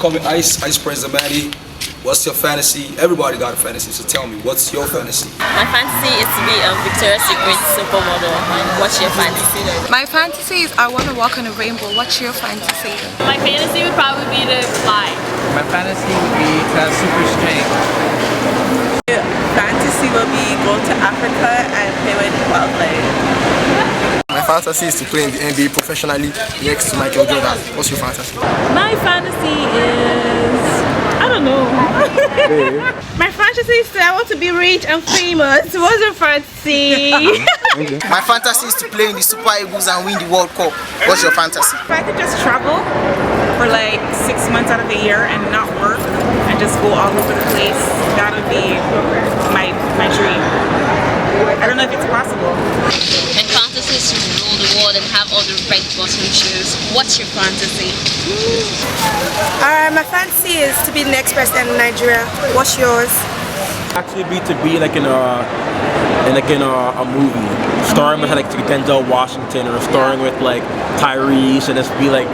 call me Ice Prince Amadi. What's your fantasy? Everybody got a fantasy, so tell me, what's your fantasy? My fantasy is to be a Victoria's Secret supermodel. What's your fantasy? My fantasy is I want to walk on a rainbow. What's your fantasy? My fantasy would probably be to fly. My fantasy would be to have super strength. Fantasy will be go to Africa and play with wildlife. My fantasy is to play in the NBA professionally next to Michael Jordan. What's your fantasy? My fantasy is, I don't know. My fantasy is that I want to be rich and famous. What's your fantasy? My fantasy is to play in the Super Eagles and win the World Cup. What's your fantasy? If I could just travel for like 6 months out of the year and not work and just go all over the place, that would be my dream. I don't know if it's possible. My fantasy is to rule the world and have all the right bottom shoes. What's your fantasy? My fantasy is to be the next president of Nigeria. What's yours? Actually, to be like in a movie, starring with like Denzel Washington or starring with like Tyrese, and just be like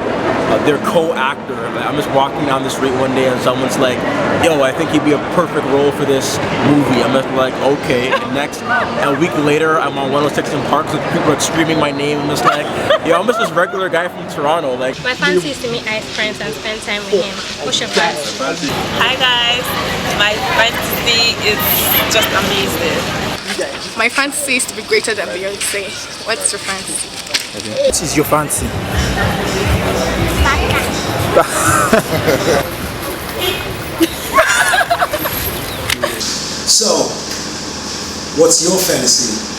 their co-actor. Like, I'm just walking down the street one day and someone's like, "Yo, I think he'd be a perfect role for this movie." I'm just like, "Okay." And a week later, I'm on 106 in Park, so people are screaming my name. I'm just like, "Yo, I'm just this regular guy from Toronto." Like, My fantasy is to meet Ice Prince and spend time with him. What's your fantasy? Hi guys, my fantasy is just amazing. My fantasy is to be greater than Beyonce. What's your fantasy? What is your fancy? So, what's your fantasy?